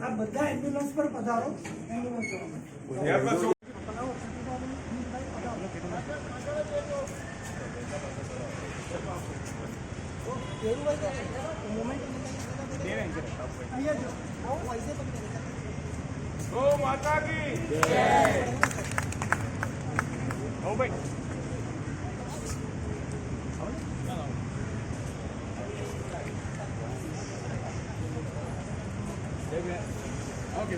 आप બધા એમ્બ્યુલન્સ પર પધારો. गौ माता की जय. ओ भाई ओके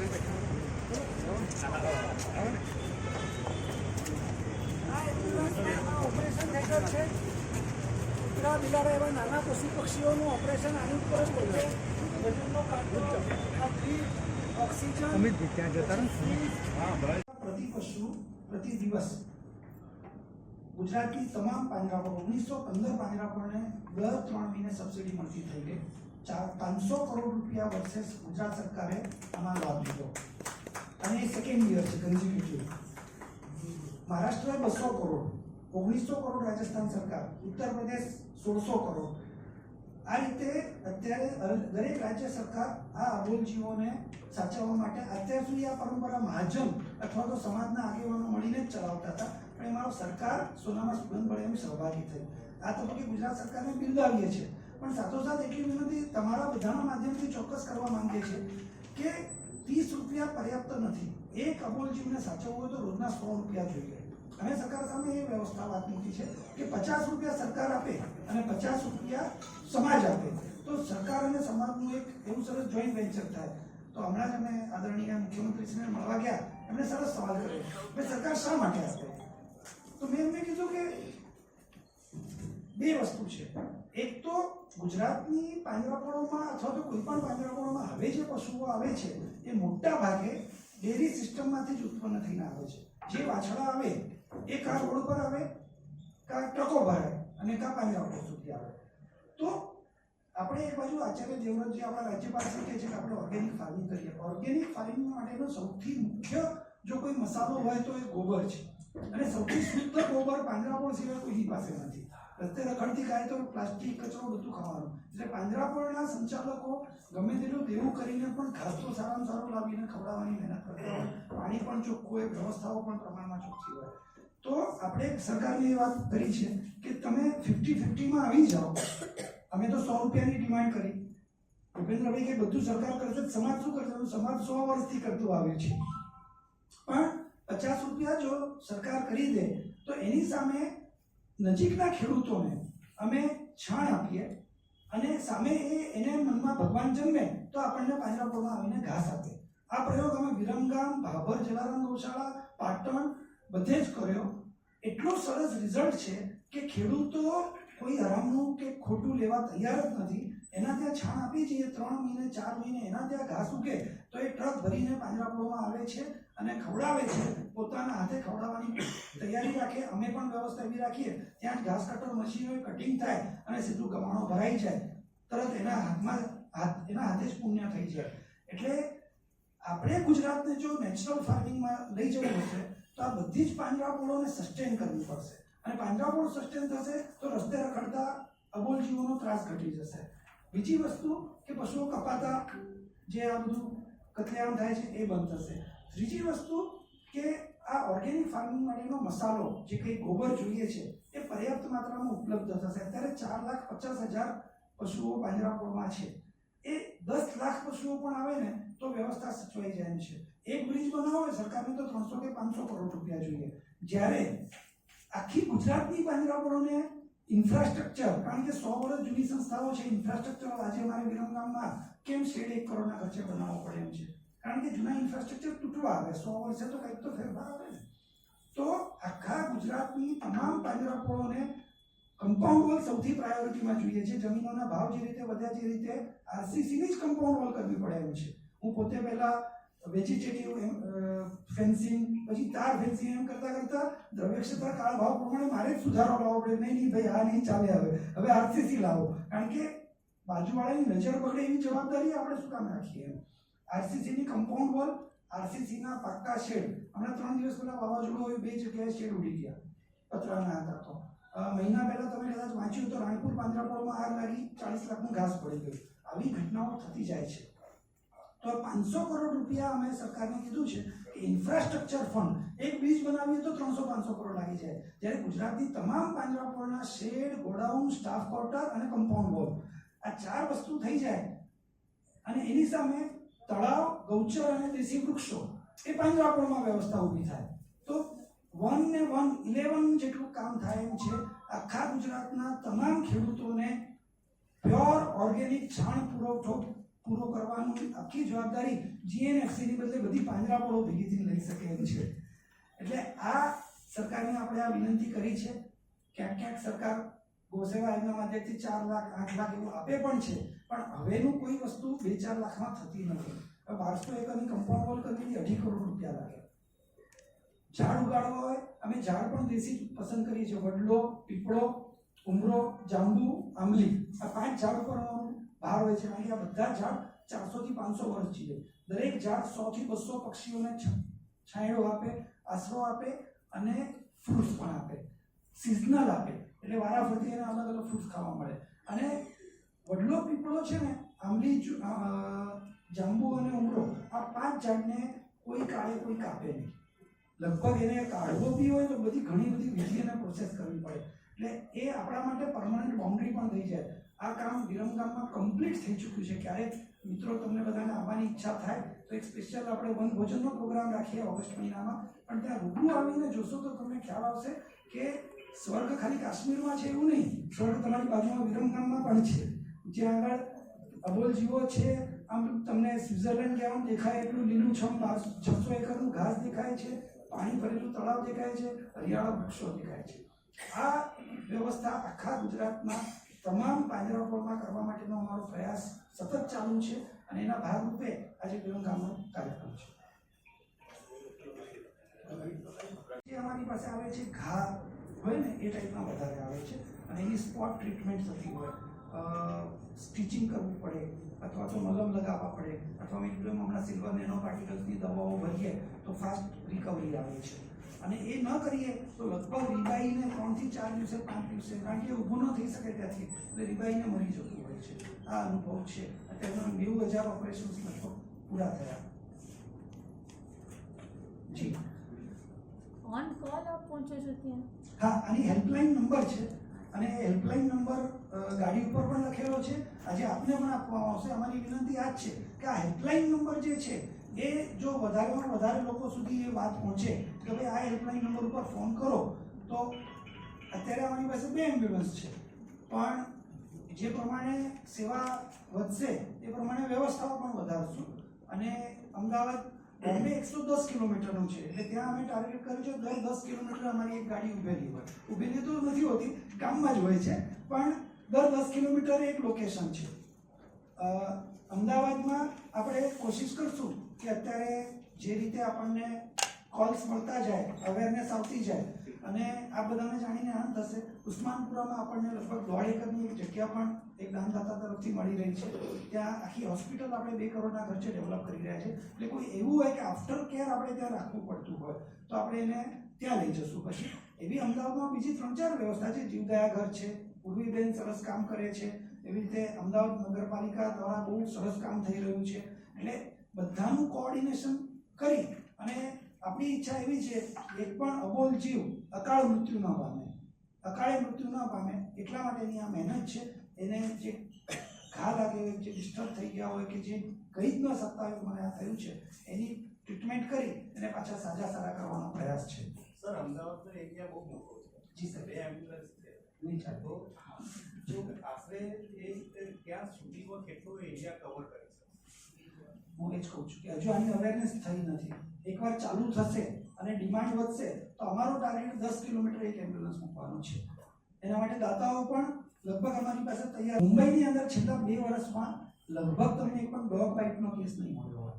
ઓપરેશન થિયેટર છે. કૂતરા બિલાડા એવા નાના પશુ પક્ષીઓનું ઓપરેશન આની ઉપર જ હોય છે. વજનનો કાંટો, આ ડ્રીપ, ઓક્સિજન, ત્યાં જતા પ્રતિ પશુ પ્રતિ દિવસ ગુજરાતની તમામ પાંજરાપોળ 1915 પાંજરાપોળને દર 3 મહિને સબસિડી મળતી થઈ ગઈ. 500 કરોડ રૂપિયા વર્ષે ગુજરાત સરકારે આમાં લાભ લીધો અને સેકન્ડ યર છે કન્ઝિક્યુટિવ. મહારાષ્ટ્ર 200 કરોડ, 1900 કરોડ રાજસ્થાન સરકાર, ઉત્તર પ્રદેશ 1600 કરોડ. આ રીતે અત્યારે દરેક રાજ્ય સરકાર આ અબોલ જીવોને સાચવવા માટે અત્યાર સુધી આ પરંપરા મહાજન અથવા તો સમાજના આગેવાનો મળીને જ ચલાવતા હતા, પણ એમાં સરકાર સોનામાં સુગંધ મળે એમ સહભાગી થઈ. આ તબક્કે ગુજરાત સરકારને બિરદાવીએ છીએ, પણ સાથોસાથ એટલી વિનંતી તમારા બધાના માધ્યમથી ચોક્કસ કરવા માંગીએ છીએ કે 30 રૂપિયા પર્યાપ્ત નથી. એક અબોલ જીવને સાચવવું હોય તો રોજના 100 રૂપિયા જોઈએ. અમે સરકાર સામે એ વ્યવસ્થા વાત મૂકી છે કે 50 રૂપિયા સરકાર આપે અને 50 રૂપિયા સમાજ આપે, તો સરકાર અને સમાજનું એક એવું સરસ જોઈન્ટ વેન્ચર થાય. તો હમણાં જ અમે આદરણીય મુખ્યમંત્રીશ્રીને મળવા ગયા, એમણે સરસ સવાલ કર્યો કે સરકાર શા માટે આપે? તો મેં એમને કીધું કે બે વસ્તુ છે. એક તો ગુજરાતની પાંજરાપોળોમાં અથવા તો કોઈ પણ પાંજરાપોળોમાં હવે જે પશુઓ આવે છે એ મોટા ભાગે ડેરી સિસ્ટમમાંથી જ ઉત્પન્ન થઈને આવે છે. જે વાછડા આવે એ કાં રોડ પર આવે, કાં ટ્રકો ભરાય અને કાં પાંજરાપોળ સુધી આવે. તો આપણે એક બાજુ આચાર્ય દેવવ્રતજી આપણા રાજ્યપાલ શ્રી કહે છે કે આપણે ઓર્ગેનિક ફાર્મિંગ કરીએ. ઓર્ગેનિક ફાર્મિંગ માટેનો સૌથી મુખ્ય જો કોઈ મસાલો હોય તો એ ગોબર છે, અને સૌથી શુદ્ધ ગોબર પાંજરાપોળ સિવાય કોઈની પાસે નથી. રસ્તે રખડતી ગાય તો પ્લાસ્ટિક કચરો બધું ખાવાનું. એટલે પાંજરાપોળના સંચાલકો ગમે તેટલું દેવું કરીને પણ ઘાસ તો સારામાં સારું લાવીને ખવડાવવાની મહેનત કરતા હોય, પાણી પણ ચોખ્ખું હોય, વ્યવસ્થાઓ પણ પ્રમાણમાં ચોખ્ખી હોય. તો આપણે સરકારને એ વાત કરી છે કે તમે 50-50માં આવી જાઓ. અમે તો 100 રૂપિયાની ડિમાન્ડ કરી. ભૂપેન્દ્રભાઈ કે બધું સરકાર કરશે, સમાજ શું કરશે? સમાજ 100 વર્ષથી કરતું આવે છે, પણ 50 રૂપિયા જો સરકાર કરી દે તો એની સામે નજીકના ખેડૂતોને અમે છાણ આપીએ અને સામે એને મનમાં ભગવાન જન્મે તો આપણને પાંજરાપોળમાં આવીને ઘાસ આપે. આ પ્રયોગ અમે વિરમગામ, ભાભર, જલારામ ગૌશાળા, પાટણ બધે જ કર્યો. એટલો સરસ રિઝલ્ટ છે કે ખેડૂતો કોઈ હરામનું કે ખોટું લેવા તૈયાર જ નથી. એના ત્યાં છાણ આપી જઈએ 3 મહિને 4 મહિને એના ત્યાં ઘાસ ઉગે તો એ ટ્રક ભરીને પાંજરાપોળમાં આવે છે અને ખવડાવે છે. પોતાના હાથે ખવડાવવાની તૈયારી રાખે. અમે પણ વ્યવસ્થા એવી રાખીએ ત્યાં જ ઘાસ કટર મશીન હોય, કટિંગ થાય અને સીધું ગમાણો ભરાઈ જાય, તરત એના હાથે જ પુણ્ય થઈ જાય. એટલે આપણે ગુજરાતને જો નેચરલ ફાર્મિંગમાં લઈ જવું હશે તો આ બધી જ પાંજરાપોળોને સસ્ટેન કરવી પડશે, અને પાંજરાપોળ સસ્ટેન થશે તો રસ્તે રખડતા અબોલ જીવોનો ત્રાસ ઘટી જશે. બીજી વસ્તુ કે પશુઓ કપાતા જે આ બધું કતલેઆમ થાય છે એ બંધ થશે. ત્રીજી વસ્તુ કે આ ઓર્ગેનિક ફાર્મિંગ માટેનો મસાલો જે કંઈ ગોબર જોઈએ છે એ પર્યાપ્ત માત્રામાં ઉપલબ્ધ થશે. અત્યારે 4,50,000 પશુઓ પાંજરાપોળમાં છે. એ 10 લાખ પશુઓ પણ આવે ને તો વ્યવસ્થા સચવાઈ જાય છે. એક બ્રિજ બનાવવો હોય સરકારને તો 300 કે 500 કરોડ રૂપિયા જોઈએ, જ્યારે આખી ગુજરાતની પાંજરાપોળોને ઇન્ફ્રાસ્ટ્રક્ચર, કારણ કે 100 વર્ષ જૂની સંસ્થાઓ છે, ઇન્ફ્રાસ્ટ્રક્ચર આજે અમારે વિરમગામમાં કેમ 1.5 કરોડના ખર્ચે બનાવવો પડે એમ છે, કારણ કે જૂના ઇન્ફ્રાસ્ટ્રક્ચર તૂટવા આવે. 100 વર્ષે તો કંઈક તો ફેરફાર આવે ને. તો આખા ગુજરાતની તમામ પાંજરાપોળોને કમ્પાઉન્ડ વોલ સૌથી પ્રાયોરિટીમાં જોઈએ છે. જમીનોના ભાવ જે રીતે વધ્યા જે રીતે આરસીસીની જ કમ્પાઉન્ડ વોલ કરવી પડે એમ છે. હું પોતે પહેલા વેજીટેટિવ ફેન્સિંગ, પછી તાર ફેન્સિંગ એમ કરતા દ્રવ્ય ક્ષેત્ર કાળ ભાવ પ્રમાણે મારે જ સુધારો લાવવો પડે. નહીં ભાઈ આ નહીં ચાલે, હવે આરસીસી લાવો, કારણ કે બાજુવાળાની નજર બગડે એવી જવાબદારી આપણે શું કામ રાખીએ એમ. આરસીસીની કમ્પાઉન્ડ વોલ, આરસીસીના પાક્કા શેડ. હમણાં 3 દિવસ પહેલા વાવાઝોડું હોય, 2 જગ્યાએ શેડ ઉડી ગયા પતરાના હતા. તો મહિના પહેલા તમે કદાચ વાંચ્યું તો રાણપુર પાંજરાપોળમાં આગ લાગી 40 લાખનું ઘાસ પડી ગયું. આવી ઘટનાઓ થતી જાય છે. તો 500 કરોડ રૂપિયા અમે સરકારને કીધું છે કે ઇન્ફ્રાસ્ટ્રક્ચર ફંડ, એક બ્રિજ બનાવીએ તો 300-500 કરોડ લાગી જાય, જ્યારે ગુજરાતની તમામ પાંજરાપોળના શેડ, ગોડાઉન, સ્ટાફ ક્વાર્ટર અને કમ્પાઉન્ડ વોલ, આ 4 વસ્તુ થઈ જાય અને એની સામે તળાવ, ગૌચર અને દેશી વૃક્ષો, એ પાંજરાપોળમાં વ્યવસ્થા ઊભી થાય તો 11 જેટલું કામ થાય એમ છે. આખા ગુજરાતના તમામ ખેડૂતોને પ્યોર ઓર્ગેનિક છાણ પુરવઠો પૂરો કરવાની આખી જવાબદારી જીએનએફસીની બદલે બધી પાંજરાપોળો ભેગીથી લઈ શકે એમ છે. એટલે આ સરકારને આપણે આ વિનંતી કરી છે. ક્યાંક સરકાર ગૌસેવા યોજના માધ્યમથી 4 લાખ 8 લાખ એવું આપે પણ છે, પણ હવેનું કોઈ વસ્તુ 2-4 લાખમાં થતી નથી. 1200 એકરની કમ્પાઉન્ડ વોલ કરવી 2.5 કરોડ રૂપિયા લાગે. ઝાડ ઉગાડવા હોય, અમે ઝાડ પણ દેશી પસંદ કરીએ છીએ. વડલો, પીપળો, ઉમરો, જાંબુ, આંબલી, આ 5 ઝાડ ઉપર ભાર હોય છે. કારણ કે આ બધા ઝાડ 400 થી 500 વર્ષ જીવે. દરેક ઝાડ 100 થી 200 પક્ષીઓને છાંયડો આપે, આશરો આપે અને ફ્રૂટ્સ પણ આપે, સિઝનલ આપે, એટલે વારાફરતી એને અલગ અલગ ફ્રૂટ્સ ખાવા મળે. અને વડલો, પીપળો છે ને, આંબલી, જાંબુ અને ઉમરો, આ 5 ઝાડને કોઈ કાળે કોઈ કાપે નહીં. લગભગ એને કાઢવો બી હોય તો ઘણી બધી વિધિ અને પ્રોસેસ કરવી પડે. એટલે એ આપણા માટે પરમનન્ટ બાઉન્ડ્રી પણ થઈ જાય. આ કામ વિરમગામમાં કમ્પ્લીટ થઈ ચૂક્યું છે. ક્યારેક મિત્રો તમને બધાને આવવાની ઈચ્છા થાય તો એક સ્પેશિયલ આપણે વનભોજનનો પ્રોગ્રામ રાખીએ ઓગસ્ટ મહિનામાં, પણ ત્યાં રૂબરૂ આવીને જોશો તો તમને ખ્યાલ આવશે કે સ્વર્ગ ખાલી કાશ્મીરમાં છે એવું નહીં, સ્વર્ગ તમારી બાજુમાં વિરમગામમાં પણ છે. જ્યાં આગળ અબોલ જીવો છે, આમ તમને સ્વિટ્ઝરલેન્ડ કહેવાનું દેખાય એટલું લીલુંછમ 600 એકરનું ઘાસ દેખાય છે, પાણી ભરેલું તળાવ દેખાય છે, હરિયાળા વૃક્ષો દેખાય છે. આ વ્યવસ્થા આખા ગુજરાતના તમામ પાંજરાપોળમાં કરવા માટેનો અમારો પ્રયાસ સતત ચાલુ છે અને એના ભાગરૂપે આજે વિરમગામનો કાર્યક્રમ છે. જે અમારી પાસે આવે છે ઘા હોય ને એ ટાઈપના વધારે આવે છે અને એની સ્પોટ ટ્રીટમેન્ટ થતી હોય, સ્ટિચિંગ કરવું પડે અથવા તો મલમ લગાવવા પડે અથવા મેં હમણાં સિલ્વર નેનો પાર્ટિકલ્સની દવાઓ ભરીએ તો ફાસ્ટ રિકવરી આવે છે. અને એ ન કરીએ તો લગભગ રીબાઈને 3 થી 4 દિવસે 5 દિવસે, કારણ કે ઊભું ન થઈ શકે ત્યાંથી, એટલે રીબાઈને મરી જતું હોય છે. આ અનુભવ છે. અત્યારે 90,000 ઓપરેશન્સ લગભગ પૂરા થયા. જી ઓન કોલ આપ પહોંચો છો ત્યાં? હા, આની હેલ્પલાઇન નંબર છે અને હેલ્પલાઇન નંબર ગાડી ઉપર પણ લખેલો છે. આજે આપને પણ આપવામાં આવશે. અમારી વિનંતી આ જ છે કે આ હેલ્પલાઇન નંબર જે છે એ જો વધારેમાં વધારે લોકો સુધી એ વાત પહોંચે કે ભાઈ આ હેલ્પલાઇન નંબર ઉપર ફોન કરો, તો અત્યારે અમારી પાસે 2 એમ્બ્યુલન્સ છે, પણ જે પ્રમાણે સેવા વધશે એ પ્રમાણે વ્યવસ્થાઓ પણ વધારશું. અને અમદાવાદ બોમ્બે 110 કિલોમીટરનું છે, એટલે ત્યાં અમે ટાર્ગેટ કર્યું છે દર 10 કિલોમીટર અમારી એક ગાડી ઊભેલી હોય. ઊભેલી તો નથી હોતી, ગામમાં જ હોય છે, પણ દર 10 કિલોમીટર એક લોકેશન છે. અમદાવાદમાં આપણે કોશિશ કરશું કે અત્યારે જે રીતે આપણને કોલ્સ મળતા જાય, અવેરનેસ આવતી જાય અને આ બધાને જાણીને આનંદ થશે. ઉસ્માનપુરામાં આપણને લગભગ 1.5 એકરની એક જગ્યા પણ એક દાનદાતા તરફથી મળી રહી છે. ત્યાં આખી હોસ્પિટલ આપણે 2 કરોડના ખર્ચે ડેવલપ કરી રહ્યા છે. એટલે કોઈ એવું હોય કે આફ્ટર કેર આપણે ત્યાં રાખવું પડતું હોય તો આપણે એને ત્યાં લઈ જશું. પછી એવી અમદાવાદમાં બીજી 3-4 વ્યવસ્થા છે. જીવદયા ઘર છે, પૂર્વીબેન સરસ કામ કરે છે, એવી રીતે અમદાવાદ નગરપાલિકા દ્વારા બહુ સરસ કામ થઈ રહ્યું છે. એટલે બધાનું કોઓર્ડિનેશન કરી અને આપણી ઈચ્છા એવી છે એક પણ અબોલ જીવ અકાળ મૃત્યુ ન પામે, અકાળે મૃત્યુ ન પામે એટલા માટેની આ મહેનત છે. એને જે ઘા લાગે હોય, જે ડિસ્ટર્બ થઈ ગયા હોય કે જે કહી જ ન શકતા હોય મને આ થયું છે, એની ટ્રીટમેન્ટ કરી અને પાછા સારા કરવાનો પ્રયાસ છે. સર, અમદાવાદનો એરિયા બહુ મોટો છે. જી સર. 2 એમ્બ્યુલન્સ છે. નહીં ચાલે. તો જો આશરે એ ત્યાં સુધીમાં કેટલો એરિયા કવર કરે છે? હું એ જ કહું છું કે હજુ આની અવેરનેસ થઈ નથી. એકવાર ચાલુ થશે અને ડિમાન્ડ વધશે તો અમારો ટાર્ગેટ 10 કિલોમીટર એક એમ્બ્યુલન્સ મૂકવાનો છે. એના માટે દાતાઓ પણ લગભગ અમારી પાસે તૈયાર. મુંબઈની અંદર છેલ્લા 2 વર્ષમાં લગભગ તમને એક પણ ડોગ બાઇટનો કેસ નહીં મળ્યો હોય,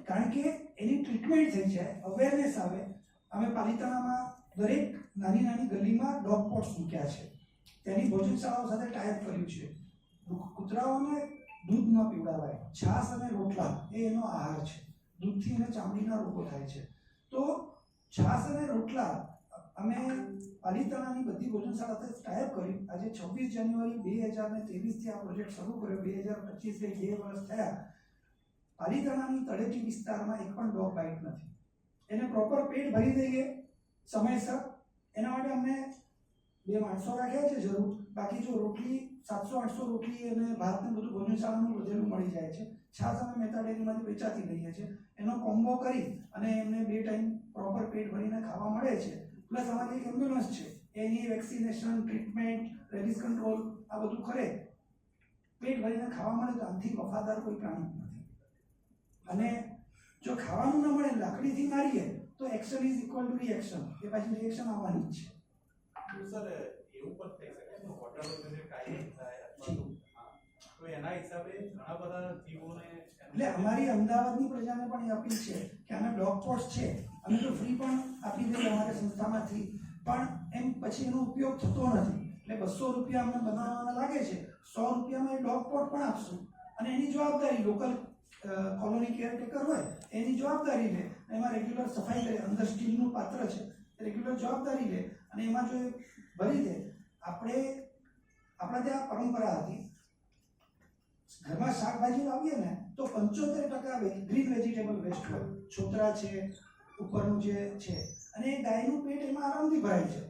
કારણ કે એની ટ્રીટમેન્ટ થઈ જાય, અવેરનેસ આવે. અમે પાલિતાણામાં દરેક નાની ગલીમાં ડોગ પોટ્સ મૂક્યા છે. તેની ભોજનશાળાઓ સાથે ટાઈપ કર્યું છે. કૂતરાઓને દૂધ ન પીવડાવાય, છાશ અને રોટલા એ એનો આહાર છે. દૂધથી એને ચામડીના રોગો થાય છે. તો છાશ અને રોટલા અમે પાલિતાણાની બધી ભોજનશાળા સાથે ટાઈપ કરી આજે 26 જાન્યુઆરી 2023 આ પ્રોજેક્ટ શરૂ કર્યો. 2025 2 વર્ષ થયા. પાલિતાણાની તળેટી વિસ્તારમાં એક પણ ડોગ બાઇટ નથી. એને પ્રોપર પેટ ભરી દઈએ સમયસર. એના માટે અમને 2 માણસો રાખ્યા છે જરૂર. બાકી જો રોટલી 700-800 રોટલી અને ભાત ને બધું ભોજનશાળાનું વધેલું મળી જાય છે. છાશ અમે મહેતા ડેરીમાંથી વેચાતી લઈએ છીએ. એનો કોમ્બો કરી અને એમને 2 ટાઈમ પ્રોપર પેટ ભરીને ખાવા મળે છે. પ્લસ અમારી એક એમ્બ્યુલન્સ છે, એની વેક્સિનેશન, ટ્રીટમેન્ટ, રેબિસ કંટ્રોલ આ બધું કરે. પેટ ભરીને ખાવા મળે તો આનાથી વફાદાર કોઈ પ્રાણી નથી. અને જો ખાવાનું ન મળે લાકડીથી મારીએ તો action is equal to reaction. એ પાછી રિએક્શન આવવાની જ છે. તો સર એવું પણ થઈ શકે છે હોટલો જે કાયદો થાય અથવા તો તો એના હિસાબે ઘણા બધા જીવોને એટલે અમારી અમદાવાદની પ્રજાને પણ એ અપીલ છે કે આના ડોગ પોસ્ટ છે, અમે તો ફ્રી પણ આપી દઈએ અમારી સંસ્થામાંથી, પણ એમ પછી એનો ઉપયોગ થતો નથી. એટલે 200 રૂપિયા અમને બનાવવાના લાગે છે, 100 રૂપિયામાં એ ડોગ પોસ્ટ પણ આપશું. અને એની જવાબદારી લોકલ કોલોની કેરટેકર હોય એની જવાબદારી લે. એમાં રેગ્યુલર સફાઈ કરે. અંદર સ્ટીલનું પાત્ર છે, રેગ્યુલર જવાબદારી લે અને એમાં જો ભરી દે. આપણા ત્યાં પરંપરા હતી, ઘરમાં શાકભાજી લાવીએ ને તો 75% ગ્રીન વેજીટેબલ વેસ્ટ હોય. છોતરા છે, ઉપરનું જે છે, અને એ ગાયનું પેટ એમાં આરામથી ભરાય છે.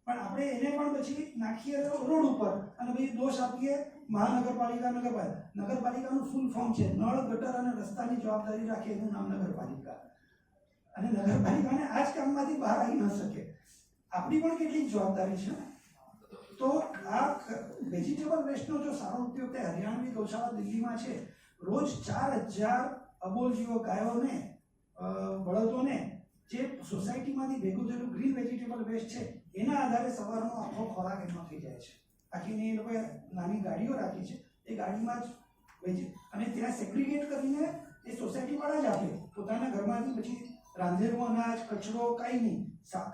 પણ આપણે એને પણ પછી નાખીએ રોડ ઉપર અને પછી દોષ આપીએ મહાનગરપાલિકા. નગરપાલિકાનું ફૂલ ફોર્મ છે નળ, ગટર અને રસ્તાની જવાબદારી રાખે એનું નામ નગરપાલિકા. અને નગરપાલિકાને આ જ કામમાંથી બહાર આવી ન શકે. આપણી પણ કેટલીક જવાબદારી છે. તો આ વેજીટેબલ વેસ્ટનો જો સારો ઉપયોગ થાય, હરિયાણવી ગૌશાળા દિલ્હીમાં છે, રોજ 4000 અબોલ જેવો ગાયોને બળદોને જે સોસાયટીમાંથી ભેગું થયેલું ગ્રીન વેજીટેબલ વેસ્ટ છે એના આધારે સવારનો આખો ખોરાક એનો થઈ જાય છે. આખી એ લોકોએ નાની ગાડીઓ રાખી છે, એ ગાડીમાં જ અને ત્યાં સેગ્રીગેટ કરીને એ સોસાયટીવાળા જ આપે. પોતાના ઘરમાંથી પછી રાંધેલું અનાજ, કચરો કાંઈ નહીં,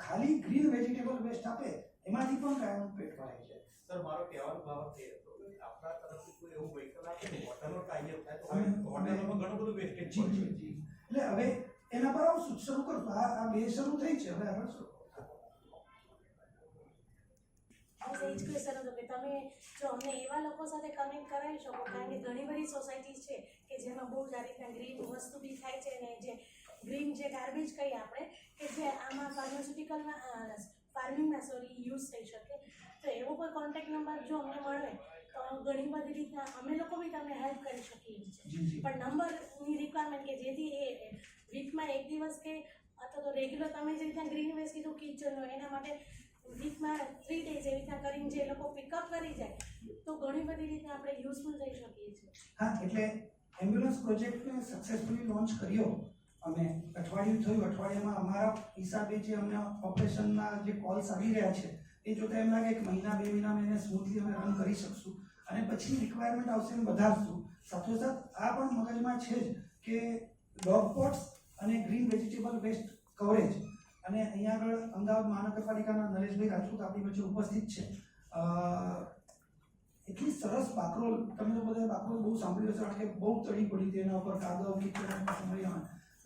ખાલી ગ્રીન વેજીટેબલ વેસ્ટ આપે. એમાંથી પણ ગાયનું પેટ ભરાય છે. સર મારો કહેવાનો ભાવ એ હતો કે આપણા તરફથી કોઈ એવું વ્હીકલ આપે ને હોટલો ટાઈઅપ થાય તો હોટલોમાં ઘણું બધું વેસ્ટેજ જી જી જી. એટલે હવે એના પર આવું શરૂ કરશું. આ 2 શરૂ થઈ છે, હવે આગળ શરૂ એ જ ક્વેશ્ચન હતો કે તમે જો અમને એવા લોકો સાથે કનેક્ટ કરાવી શકો, કારણ કે ઘણી બધી સોસાયટીઝ છે કે જેમાં બહુ સારી રીતના ગ્રીન વસ્તુ બી થાય છે અને જે ગ્રીન જે ગાર્બેજ કહીએ આપણે કે જે આમાં ફાર્મિંગમાં યુઝ થઈ શકે. તો એવો કોઈ કોન્ટેક્ટ નંબર જો અમને મળે તો ઘણી બધી રીતના અમે લોકો બી તમને હેલ્પ કરી શકીએ છીએ. પણ નંબરની રિક્વાયરમેન્ટ કે જેથી એ વીકમાં 1 દિવસ કે અથવા તો રેગ્યુલર તમે જે રીતના ગ્રીન વેસ્ટ કીધું કિચનનો, એના માટે વીકમાં 3 ડેઝ એવી રીતના કરીને જે લોકો પિકઅપ કરી જાય તો ઘણી બધી રીતના આપણે યુઝફુલ થઈ શકીએ છીએ. હા, એટલે એમ્બ્યુલન્સ પ્રોજેક્ટને સક્સેસફુલી લોન્ચ કર્યો અમે. અઠવાડિયું થયું. અઠવાડિયામાં અમારા હિસાબે જે અમને ઓપરેશનના જે કોલ્સ આવી રહ્યા છે એ જોતાં એમ લાગે કે મહિના 2 મહિનામાં એને સ્મૂથલી અમે રન કરી શકશું અને પછી રિક્વાયરમેન્ટ આવશે એમ વધારશું. સાથોસાથ આ પણ મગજમાં છે જ કે ડોગ પોટ્સ અને ગ્રીન વેજીટેબલ વેસ્ટ કવરેજ. અને અહીંયા આગળ અમદાવાદ મહાનગરપાલિકાના નરેશભાઈ રાજપૂત આપણી વચ્ચે ઉપસ્થિત છે. એટલી સરસ બાકરોલ, તમે તો બધા બાકરોલ બહુ સાંભળ્યું હશે, કારણ કે બહુ તળી પડી હતી એના ઉપર કાદવ કીચડ.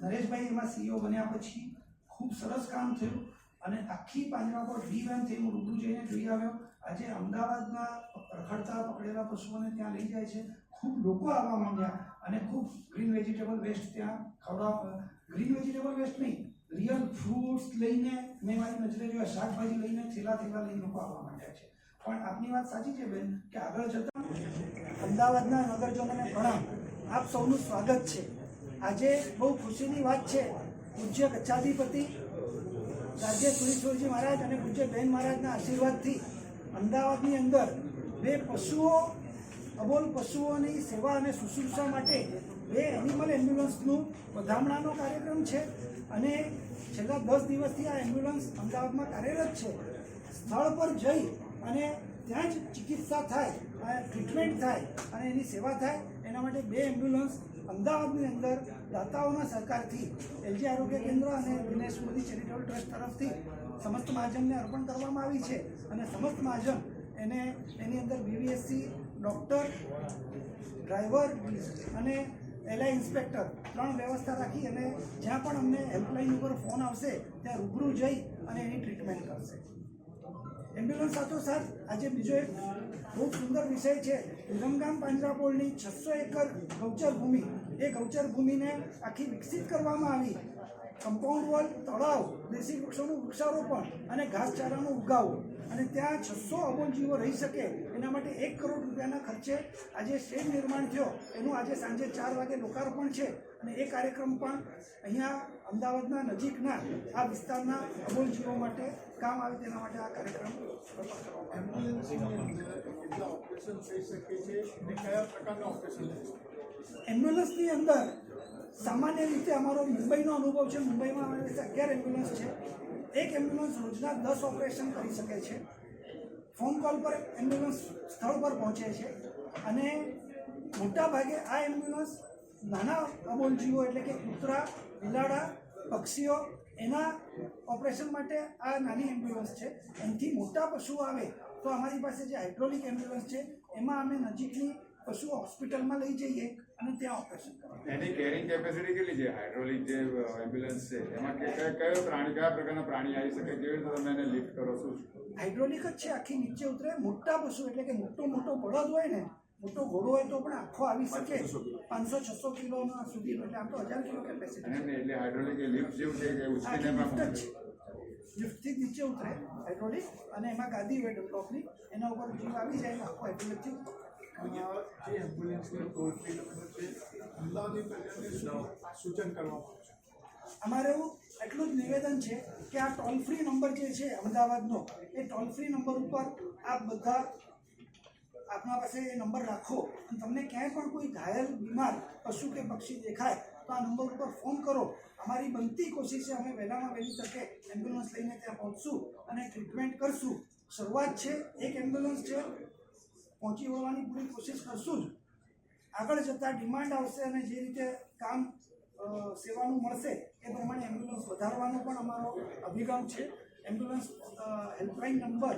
નરેશભાઈ એમાં CEO બન્યા પછી ખૂબ સરસ કામ થયું અને આખી પાંજરાપોળ રિવેમ્પ થઈ. હું રૂબરૂ જઈને જોઈ આવ્યો. આજે અમદાવાદના રખડતા પકડેલા પશુઓને ત્યાં લઈ જાય છે. ખૂબ લોકો આવવા માંડ્યા અને ખૂબ ગ્રીન વેજીટેબલ વેસ્ટ ત્યાં ગ્રીન વેજીટેબલ વેસ્ટ નહીં, રિયલ ફ્રૂટ્સ લઈને મેં મારી નજરે જોયા, શાકભાજી લઈને થેલા લઈને લોકો આવવા માંડ્યા છે. પણ આપની વાત સાચી છે બેન કે આગળ જતાં અમદાવાદના નગરજનોને પ્રણામ. આપ સૌનું સ્વાગત છે. આજે બહુ ખુશીની વાત છે. પૂજ્ય કચ્છાધિપતિ રાજ્ય સુરેશ્વરજી મહારાજ અને પૂજ્ય બહેન મહારાજના આશીર્વાદથી અમદાવાદની અંદર 2 પશુઓ, અબોલ પશુઓની સેવા અને શુશ્રૂષા માટે 2 એનિમલ એમ્બ્યુલન્સનું વધામણાનો કાર્યક્રમ છે. અને છેલ્લા 10 દિવસથી આ એમ્બ્યુલન્સ અમદાવાદમાં કાર્યરત છે. સ્થળ પર જઈ અને ત્યાં જ ચિકિત્સા થાય, ટ્રીટમેન્ટ થાય અને એની સેવા થાય એના માટે 2 એમ્બ્યુલન્સ અમદાવાદની અંદર દાતાઓના સહકારથી LG આરોગ્ય કેન્દ્ર અને દિનેશ મોદી ચેરિટેબલ ટ્રસ્ટ તરફથી સમસ્ત મહાજનને અર્પણ કરવામાં આવી છે. અને સમસ્ત મહાજન એને એની અંદર BVSC, ડૉક્ટર, ડ્રાઈવર અને LI ઇન્સ્પેક્ટર 3 વ્યવસ્થા રાખી અને જ્યાં પણ અમને હેલ્પલાઇન ઉપર ફોન આવશે ત્યાં રૂબરૂ જઈ અને એની ટ્રીટમેન્ટ કરશે. એમ્બ્યુલન્સ સાથોસાથ આજે બીજો એક ખૂબ સુંદર વિષય છે વિરમગામ પાંજરાપોળની 600 એકર ગૌચર ભૂમિ. એ ગૌચર ભૂમિને આખી વિકસિત કરવામાં આવી. કમ્પાઉન્ડ વોલ, તળાવ, દેશી વૃક્ષોનું વૃક્ષારોપણ અને ઘાસચારાનો ઉગાવો અને ત્યાં 600 અબોલ જીવો રહી શકે એના માટે 1 કરોડ રૂપિયાના ખર્ચે આજે શેડ નિર્માણ થયો. એનું આજે સાંજે 4 વાગે લોકાર્પણ છે અને એ કાર્યક્રમ પણ અહીંયા અમદાવાદના નજીકના આ વિસ્તારના અબોલ જીવો માટે કામ આવે તેના માટે આ કાર્યક્રમ એમ્બ્યુલન્સની અંદર સામાન્ય રીતે અમારો મુંબઈનો અનુભવ છે. મુંબઈમાં અમારી પાસે 11 એમ્બ્યુલન્સ છે. એક એમ્બ્યુલન્સ રોજના 10 ઓપરેશન કરી શકે છે. ફોન કોલ પર એમ્બ્યુલન્સ સ્થળ પર પહોંચે છે અને મોટા ભાગે આ એમ્બ્યુલન્સ નાના અબોલ જીવો એટલે કે કૂતરા, બિલાડા, પક્ષીઓ એના ઓપરેશન માટે આ નાની એમ્બ્યુલન્સ છે. એનાથી મોટા પશુઓ આવે તો અમારી પાસે જે હાઇડ્રોલિક એમ્બ્યુલન્સ છે એમાં અમે નજીકની પશુ હોસ્પિટલમાં લઈ જઈએ અને ત્યાં ઓપરેશન કરીએ. એની કેરિંગ કેપેસિટી કેટલી છે? હાઇડ્રોલિક જે એમ્બ્યુલન્સ છે એમાં કયા પ્રકારના પ્રાણી આવી શકે? કેવી રીતે તમે એને લિફ્ટ કરો? શું હાઇડ્રોલિક જ છે, આખી નીચે ઉતરે. મોટા પશુ એટલે કે મોટો બળદ હોય ને, મોટો ઘોડો હોય તો પણ આખો આવી શકે 500-600 કિલો સુધી. એટલે આમ તો 1000 કિલો કેપેસિટી. એટલે હાઇડ્રોલિક લિફ્ટ જેવું છે કે ઉચકીને લિફ્ટથી નીચે ઉતરે હાઇડ્રોલિક અને એમાં ગાદી હોય ડેવલપની, એના ઉપર જીવ આવી જાય આખો હાઇડ્રોલિકથી. જે એમ્બ્યુલન્સનો ટોલ ફ્રી નંબર છે, અમદાવાદની પ્રજાને સૂચન કરવામાં આવશે. અમારે એવું એટલું જ નિવેદન છે કે આ ટોલ ફ્રી નંબર જે છે અમદાવાદનો, એ ટોલ ફ્રી નંબર ઉપર આપ બધા આપના પાસે એ નંબર રાખો અને તમને ક્યાંય પણ કોઈ ઘાયલ બીમાર પશુ કે પક્ષી દેખાય તો આ નંબર ઉપર ફોન કરો. અમારી બનતી કોશિશ છે, અમે વહેલામાં વહેલી તકે એમ્બ્યુલન્સ લઈને ત્યાં પહોંચશું અને ટ્રીટમેન્ટ કરશું. શરૂઆત છે, એક એમ્બ્યુલન્સ છે, પહોંચી વળવાની પૂરી કોશિશ કરશું જ. આગળ જતાં ડિમાન્ડ આવશે અને જે રીતે કામ સેવાનું મળશે એ પ્રમાણે એમ્બ્યુલન્સ વધારવાનો પણ અમારો અભિગમ છે. એમ્બ્યુલન્સ હેલ્પલાઇન નંબર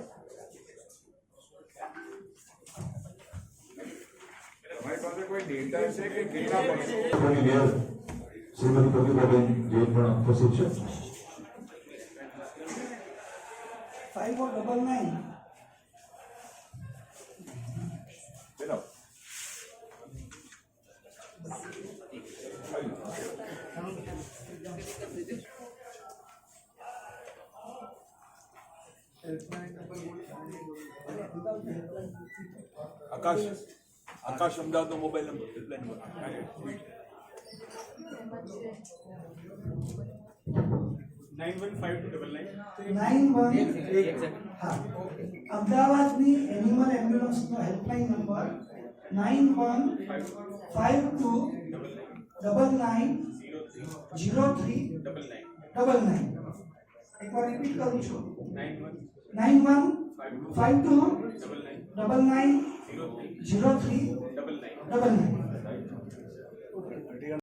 તમારી પાસે કોઈ ડેટા છે કે કેટલા પક્ષો? શ્રીમતી કવિતાબેન જૈન પણ ઉપસ્થિત છે. 5499 આકાશ અમદાવાદનો મોબાઈલ નંબર હેલ્પલાઇન નંબર 915299 હા, અમદાવાદની એનિમલ એમ્બ્યુલન્સનો હેલ્પલાઇન નંબર 9152990399. એકવાર રિપીટ કરું છું, 9152990399.